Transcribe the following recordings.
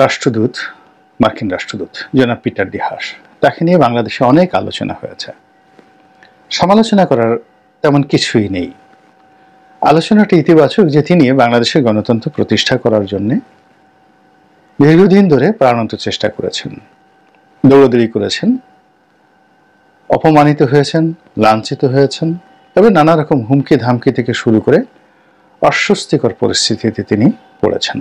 রাষ্ট্রদূত, মার্কিন রাষ্ট্রদূত জনাব পিটার ডি হাস, তাকে নিয়ে বাংলাদেশে অনেক আলোচনা হয়েছে। সমালোচনা করার তেমন কিছুই নেই। আলোচনাটি ইতিবাচক যে তিনি বাংলাদেশের গণতন্ত্র প্রতিষ্ঠা করার জন্য দীর্ঘদিন ধরে প্রাণান্ত চেষ্টা করেছেন, দৌড়াদৌড়ি করেছেন, অপমানিত হয়েছেন, লাঞ্ছিত হয়েছেন, তবে নানা রকম হুমকি ধামকি থেকে শুরু করে অস্বস্তিকর পরিস্থিতিতে তিনি পড়েছেন।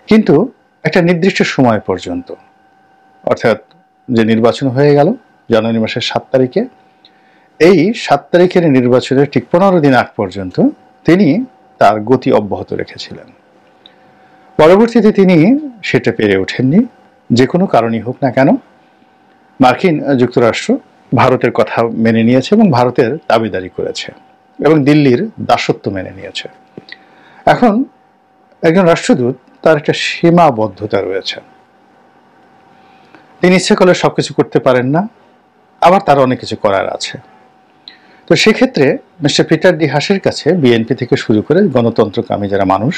কিন্তু একটা নির্দিষ্ট সময় পর্যন্ত, অর্থাৎ যে নির্বাচন হয়ে গেল জানুয়ারি মাসের 7 তারিখে, এই 7 তারিখের নির্বাচনের ঠিক 15 দিন আগ পর্যন্ত তিনি তার গতি অব্যাহত রেখেছিলেন। পরবর্তীতে তিনি সেটা পেরে ওঠেননি। যে কোনো কারণই হোক না কেন, মার্কিন যুক্তরাষ্ট্র ভারতের কথা মেনে নিয়েছে এবং ভারতের দাবিদারি করেছে এবং দিল্লির দাসত্ব মেনে নিয়েছে। এখন একজন রাষ্ট্রদূত, তার একটা সীমাবদ্ধতা রয়েছে। তিনি ইচ্ছে করলে সবকিছু করতে পারেন না, আবার তার অনেক কিছু করার আছে। তো সেক্ষেত্রে মিস্টার পিটার ডি হাসের কাছে বিএনপি থেকে শুরু করে গণতন্ত্রকামী যারা মানুষ,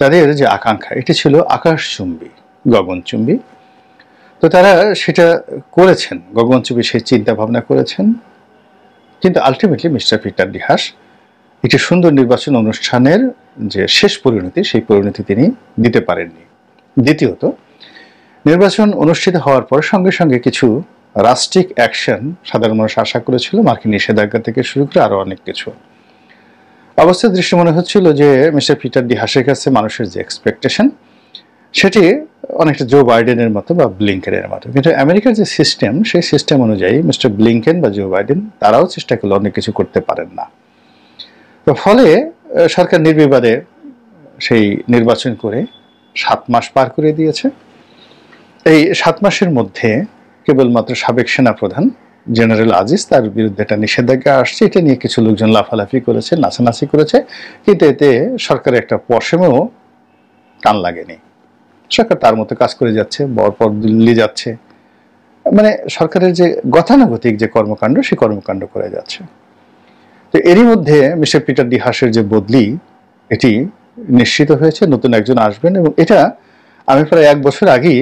তাদের যে আকাঙ্ক্ষা, এটি ছিল আকাশচুম্বী, গগনচুম্বী। তো তারা সেটা করেছেন, গগনচুম্বী সেই চিন্তা ভাবনা করেছেন। কিন্তু ultimately mister Peter D Haas একটি সুন্দর নির্বাচন অনুষ্ঠানের যে শেষ পরিণতি, সেই পরিণতি তিনি দিতে পারেননি। দ্বিতীয়ত, নির্বাচন অনুষ্ঠিত হওয়ার পর সঙ্গে সঙ্গে কিছু রাষ্ট্রিক অ্যাকশন সাধারণ মানুষ আশা করেছিল, মার্কিন নিষেধাজ্ঞা থেকে শুরু করে আরো অনেক কিছু। অবস্থার দৃষ্টি মনে হচ্ছিল যে মিস্টার পিটার ডি হাসের কাছে মানুষের যে এক্সপেকটেশন, সেটি অনেকটা জো বাইডেনের মতো বা ব্লিংকেনের মতো। কিন্তু আমেরিকার যে সিস্টেম, সেই সিস্টেম অনুযায়ী মিস্টার ব্লিংকেন বা জো বাইডেন তারাও চেষ্টা করলে অনেক কিছু করতে পারেন না। তো ফলে সরকার নির্বিবাদে সেই নির্বাচন করে 7 মাস পার করে দিয়েছে। এই 7 মাসের মধ্যে কেবলমাত্র সাবেক সেনাপ্রধান জেনারেল আজিজ, তার বিরুদ্ধে একটা নিষেধাজ্ঞা আসছে। এটা নিয়ে কিছু লোকজন লাফালাফি করেছে, নাচানাচি করেছে, কিন্তু এতে সরকারের একটা পশমেও কান লাগেনি। সরকার তার মতো কাজ করে যাচ্ছে, পর দিল্লি যাচ্ছে, মানে সরকারের যে গতানুগতিক যে কর্মকাণ্ড, সেই কর্মকাণ্ড করে যাচ্ছে। তো এরই মধ্যে মিস্টার পিটার ডি হাসের যে বদলি, এটি নিশ্চিত হয়েছে, নতুন একজন আসবেন। এবং এটা আমি প্রায় 1 বছর আগেই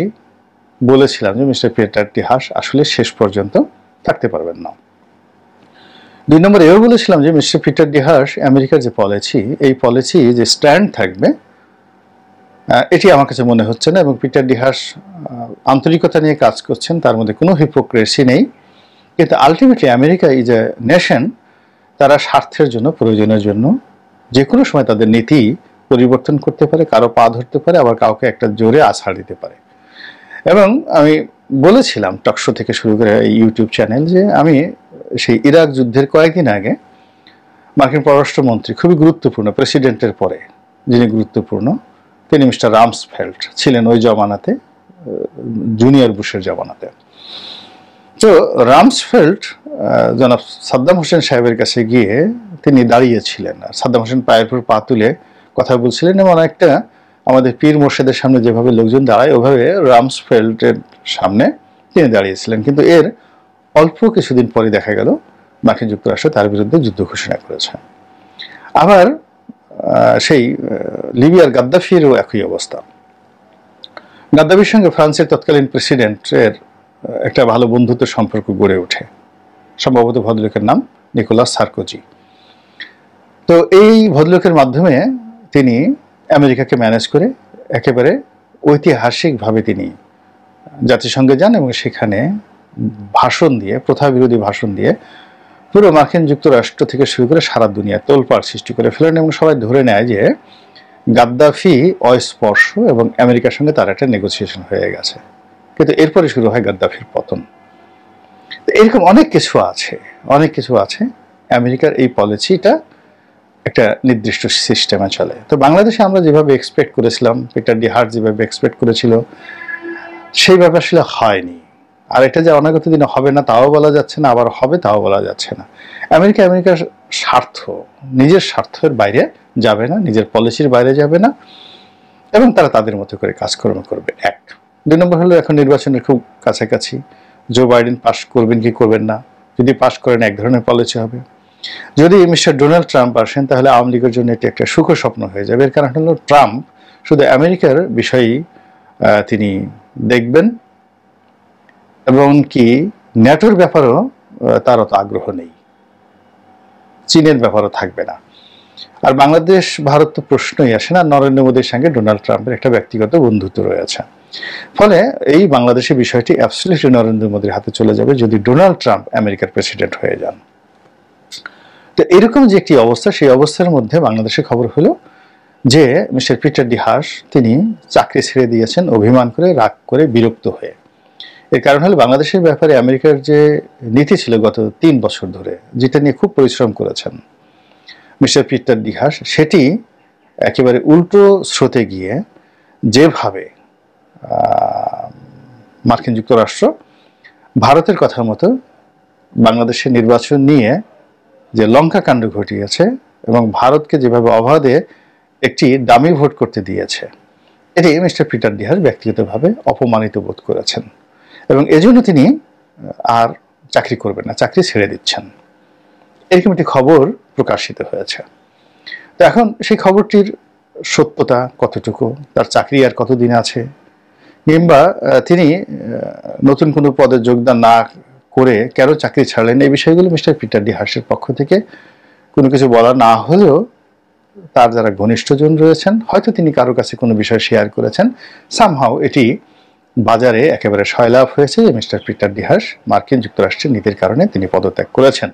বলেছিলাম যে মিস্টার পিটার ডি হাস আসলে শেষ পর্যন্ত থাকতে পারবেন না। 2 নম্বর এও বলেছিলাম যে মিস্টার পিটার ডি হাস আমেরিকার যে পলিসি, এই পলিসি যে স্ট্যান্ড থাকবে, এটি আমার কাছে মনে হচ্ছে না। এবং পিটার ডি হাস আন্তরিকতা নিয়ে কাজ করছেন, তার মধ্যে কোনো হিপোক্রেসি নেই। কিন্তু ultimately America is a nation, তারা স্বার্থের জন্য, প্রয়োজনের জন্য যে কোনো সময় তাদের নীতি পরিবর্তন করতে পারে, কারো পা ধরতে পারে, আবার কাউকে একটা জোরে আছাড় দিতে পারে। এবং আমি বলেছিলাম টকশো থেকে শুরু করে এই ইউটিউব চ্যানেল, যে আমি সেই ইরাক যুদ্ধের কয়েকদিন আগে মার্কিন পররাষ্ট্রমন্ত্রী, খুবই গুরুত্বপূর্ণ, প্রেসিডেন্টের পরে যিনি গুরুত্বপূর্ণ, তিনি মিস্টার রামসফেল্ড ছিলেন ওই জমানাতে, জুনিয়র বুশের জমানাতে। তো রামসফেল্ড জনাব সাদ্দাম হোসেন সাহেবের কাছে গিয়ে তিনি দাঁড়িয়েছিলেন, আর সাদ্দাম হোসেন পায়ের উপর পা তুলে কথা বলছিলেন। এবং অনেকটা আমাদের পীর মোর্শেদের সামনে যেভাবে লোকজন দাঁড়ায়, ওভাবে রামসফেল্ডের সামনে তিনি দাঁড়িয়েছিলেন। কিন্তু এর অল্প কিছুদিন পরে দেখা গেল মার্কিন যুক্তরাষ্ট্র তার বিরুদ্ধে যুদ্ধ ঘোষণা করেছে। আবার সেই লিবিয়ার গাদ্দাফিরও একই অবস্থা। গাদ্দাফির সঙ্গে ফ্রান্সের তৎকালীন প্রেসিডেন্টের একটা ভালো বন্ধুত্ব সম্পর্ক গড়ে ওঠে, সম্ভবত ভদ্রলোকের নাম নিকোলাস সার্কোজি। তো এই ভদ্রলোকের মাধ্যমে তিনি আমেরিকাকে ম্যানেজ করে একেবারে ঐতিহাসিকভাবে তিনি জাতিসংঘে যান এবং সেখানে ভাষণ দিয়ে, প্রথা বিরোধী ভাষণ দিয়ে পুরো মার্কিন যুক্তরাষ্ট্র থেকে শুরু করে সারা দুনিয়া তোলপাড় সৃষ্টি করে ফেলেন। এবং সবাই ধরে নেয় যে গাদ্দাফি অস্পর্শ এবং আমেরিকার সঙ্গে তার একটা নেগোসিয়েশন হয়ে গেছে। কিন্তু এরপরে শুরু হয় গাদ্দাফির পতন। এরকম অনেক কিছু আছে, অনেক কিছু আছে। আমেরিকার এই পলিসিটা একটা নির্দিষ্ট সিস্টেমে চলে। তো বাংলাদেশে আমরা যেভাবে এক্সপেক্ট করেছিলাম, পিটার ডি হাস যেভাবে এক্সপেক্ট করেছিল, সেইভাবে আসলে হয়নি। আর এটা যে অনাগত দিনে হবে না তাও বলা যাচ্ছে না, আবার হবে তাও বলা যাচ্ছে না। আমেরিকার স্বার্থ, নিজের স্বার্থের বাইরে যাবে না, নিজের পলিসির বাইরে যাবে না, এবং তারা তাদের মতো করে কাজকর্ম করবে। 1 2 নম্বর হলো এখন নির্বাচনের খুব কাছাকাছি, জো বাইডেন পাস করবেন কি করবেন না। যদি পাস করেন এক ধরনের পলিসি হবে, যদি মিস্টার ডোনাল্ড ট্রাম্প আসেন তাহলে আওয়ামী লীগের জন্য এটি একটা সুখ স্বপ্ন হয়ে যাবে। এর কারণ হলো ট্রাম্প শুধু আমেরিকার বিষয়েই তিনি দেখবেন, এবং কি ন্যাটোর ব্যাপারেও তার অত আগ্রহ নেই, চীনের ব্যাপারও থাকবে না। আর বাংলাদেশ ভারত তো প্রশ্নই আসে না, নরেন্দ্র মোদীর সঙ্গে ডোনাল্ড ট্রাম্পের একটা ব্যক্তিগত বন্ধুত্ব রয়েছে। ফলে এই বাংলাদেশের বিষয়টি অ্যাবসলিউটলি নরেন্দ্র মোদীর হাতে চলে যাবে যদি ডোনাল্ড ট্রাম্প আমেরিকার প্রেসিডেন্ট হয়ে যান। তো এরকম যে একটি অবস্থা, সেই অবস্থার মধ্যে বাংলাদেশের খবর হলো যে মিস্টার পিটার ডি হাস তিনি চাকরি ছেড়ে দিয়েছেন অভিমান করে, রাগ করে, বিরক্ত হয়ে। এর কারণ হলো বাংলাদেশের ব্যাপারে আমেরিকার যে নীতি ছিল গত 3 বছর ধরে, যেটা নিয়ে খুব পরিশ্রম করেছেন মিস্টার পিটার ডি হাস, সেটি একেবারে উল্টো স্রোতে গিয়ে যেভাবে মার্কিন যুক্তরাষ্ট্র ভারতের কথার মতো বাংলাদেশের নির্বাচন নিয়ে যে লঙ্কা কাণ্ড ঘটিয়েছে এবং ভারতকে যেভাবে অবাধে একটি ডামি ভোট করতে দিয়েছে, এটি মিস্টার পিটার ডি হাস ব্যক্তিগতভাবে অপমানিত বোধ করেছেন এবং এজন্য তিনি আর চাকরি করবেন না, চাকরি ছেড়ে দিচ্ছেন। এরকম একটি খবর প্রকাশিত হয়েছে। তো এখন সেই খবরটির সত্যতা কতটুকু, তার চাকরি আর কতদিন আছে, কিংবা তিনি নতুন কোনো পদে যোগদান না করে কেন চাকরি ছাড়লেন, এই বিষয়গুলো মিস্টার পিটার ডি হাসের পক্ষ থেকে কোনো কিছু বলা না হলেও তার যারা ঘনিষ্ঠজন রয়েছেন, হয়তো তিনি কারো কাছে কোনো বিষয় শেয়ার করেছেন, সামহাও এটি বাজারে একেবারে সয়লাভ হয়েছে যে মিস্টার পিটার ডি হাস মার্কিন যুক্তরাষ্ট্রের নীতির কারণে তিনি পদত্যাগ করেছেন,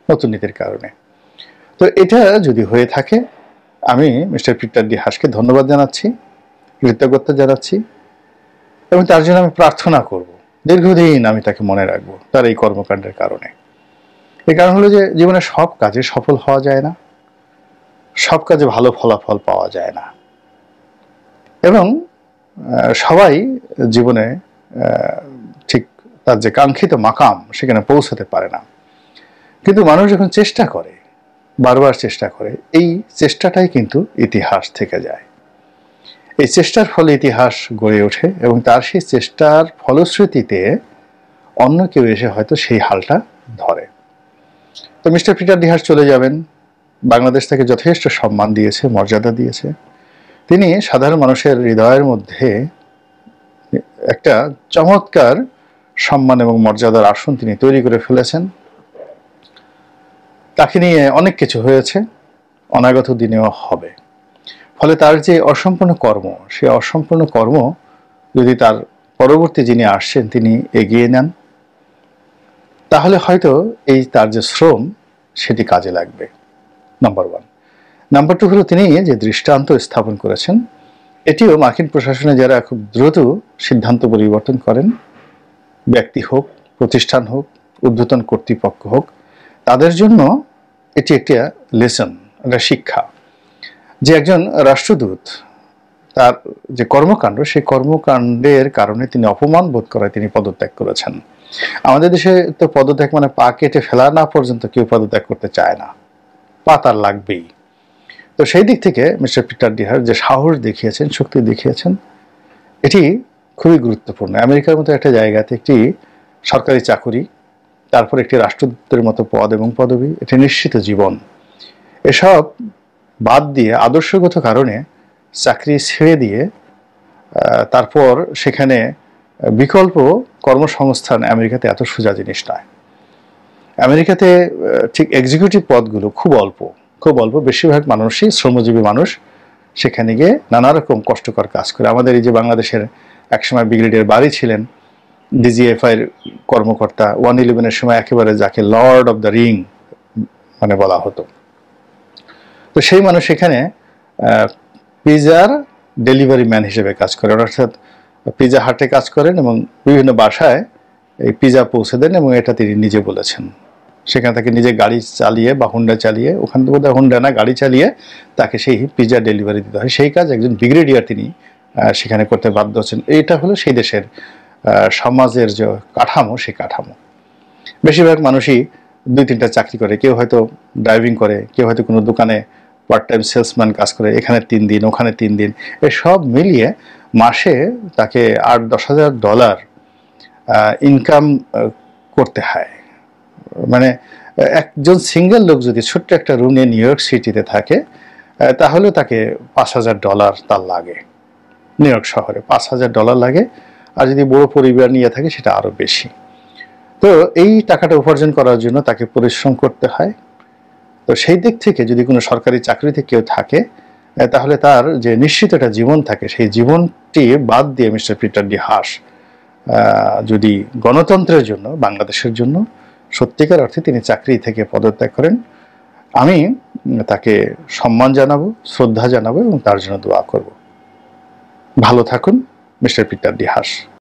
নতুন নীতির কারণে। তো এটা যদি হয়ে থাকে, আমি মিস্টার পিটার ডি হাসকে ধন্যবাদ জানাচ্ছি, কৃতজ্ঞতা জানাচ্ছি, এবং তার জন্য আমি প্রার্থনা করব, দীর্ঘদিন আমি তাকে মনে রাখবো তার এই কর্মকাণ্ডের কারণে। এই কারণ হলো যে জীবনে সব কাজে সফল হওয়া যায় না, সব কাজে ভালো ফলাফল পাওয়া যায় না, এবং সবাই জীবনে ঠিক তার যে কাঙ্ক্ষিত মাকাম সেখানে পৌঁছাতে পারে না। কিন্তু মানুষ যখন চেষ্টা করে, বারবার চেষ্টা করে, এই চেষ্টাটাই কিন্তু ইতিহাস থেকে যায়। এই চেষ্টার ফলে ইতিহাস গড়ে ওঠে এবং তার সেই চেষ্টার ফলশ্রুতিতে অন্য কেউ এসে হয়তো সেই হালটা ধরে। তো মিস্টার পিটার ডি হাস চলে যাবেন, বাংলাদেশ তাকে যথেষ্ট সম্মান দিয়েছে, মর্যাদা দিয়েছে। তিনি সাধারণ মানুষের হৃদয়ের মধ্যে একটা চমৎকার সম্মান এবং মর্যাদার আসন তিনি তৈরি করে ফেলেছেন। তাকে নিয়ে অনেক কিছু হয়েছে, অনাগত দিনেও হবে। ফলে তার যে অসম্পূর্ণ কর্ম, সেই অসম্পূর্ণ কর্ম যদি তার পরবর্তী যিনি আসছেন তিনি এগিয়ে নেন, তাহলে হয়তো এই তার যে শ্রম সেটি কাজে লাগবে, নাম্বার 1। নাম্বার 2 হলো তিনি যে দৃষ্টান্ত স্থাপন করেছেন, এটিও মার্কিন প্রশাসনে যারা খুব দ্রুত সিদ্ধান্ত পরিবর্তন করেন, ব্যক্তি হোক, প্রতিষ্ঠান হোক, ঊর্ধ্বতন কর্তৃপক্ষ হোক, তাদের জন্য এটি একটা লেসন, একটা শিক্ষা, যে একজন রাষ্ট্রদূত তার যে কর্মকাণ্ড, সেই কর্মকাণ্ডের কারণে তিনি অপমান বোধ করায় তিনি পদত্যাগ করেছেন। আমাদের দেশে তো পদত্যাগ মানে পা কেটে ফেলা না পর্যন্ত কেউ পদত্যাগ করতে চায় না, পা তার লাগবেই। তো সেই দিক থেকে মিস্টার পিটার ডি হাস যে সাহস দেখিয়েছেন, শক্তি দেখিয়েছেন, এটি খুবই গুরুত্বপূর্ণ। আমেরিকার মতো একটা জায়গাতে একটি সরকারি চাকুরি, তারপর একটি রাষ্ট্রদূতের মতো পদ এবং পদবি, এটি নিশ্চিত জীবন, এসব বাদ দিয়ে আদর্শগত কারণে চাকরি ছেড়ে দিয়ে তারপর সেখানে বিকল্প কর্মসংস্থান আমেরিকাতে এত সোজা জিনিস নয়। আমেরিকাতে ঠিক এক্সিকিউটিভ পদগুলো খুব অল্প, খুব অল্প। বেশিরভাগ মানুষই শ্রমজীবী মানুষ, সেখানে গিয়ে নানা রকম কষ্টকর কাজ করে। আমাদের এই যে বাংলাদেশের একসময় ব্রিগেডিয়ার বাড়ি ছিলেন, ডিজিএফআইয়ের কর্মকর্তা, 111-এর সময় একেবারে যাকে লর্ড অফ দ্য রিং মানে বলা হতো, তো সেই মানুষ এখানে পিজার ডেলিভারি ম্যান হিসেবে কাজ করেন, অর্থাৎ পিজা হাটে কাজ করেন এবং বিভিন্ন বাসায় এই পিজা পৌঁছে দেন, এবং এটা তিনি নিজে বলেছেন। সেখান থেকে নিজে গাড়ি চালিয়ে বা হুন্ডা চালিয়ে, ওখান থেকে বোধহয় হুন্ডা না, গাড়ি চালিয়ে তাকে সেই পিজা ডেলিভারি দিতে হয়। সেই কাজ একজন ব্রিগেডিয়ার তিনি সেখানে করতে বাধ্য হচ্ছেন। এইটা হলো সেই দেশের সমাজের যে কাঠামো, সেই কাঠামো। বেশিরভাগ মানুষই 2-3টা চাকরি করে, কেউ হয়তো ড্রাইভিং করে, কেউ হয়তো কোনো দোকানে পার্ট টাইম সেলসম্যান কাজ করে, এখানে 3 দিন, ওখানে 3 দিন, এসব মিলিয়ে মাসে তাকে $8-10,000 ইনকাম করতে হয়। মানে একজন সিঙ্গেল লোক যদি ছোট্ট একটা রুম নিয়ে নিউ ইয়র্ক সিটিতে থাকে, তাহলে তাকে $5,000 তার লাগে। নিউ ইয়র্ক শহরে। $5,000 লাগে, আর যদি বড় পরিবার নিয়ে থাকে সেটা আরো বেশি। তো এই টাকাটা উপার্জন করার জন্য তাকে পরিশ্রম করতে হয়। তো সেই দিক থেকে যদি কোনো সরকারি চাকরিতে কেউ থাকে, তাহলে তার যে নিশ্চিত একটা জীবন থাকে, সেই জীবনটি বাদ দিয়ে মিস্টার পিটার ডি হাস যদি গণতন্ত্রের জন্য, বাংলাদেশের জন্য সত্যিকার অর্থে তিনি চাকরি থেকে পদত্যাগ করেন, আমি তাকে সম্মান জানাবো, শ্রদ্ধা জানাবো এবং তার জন্য দোয়া করব। ভালো থাকুন মিস্টার পিটার ডি হাস।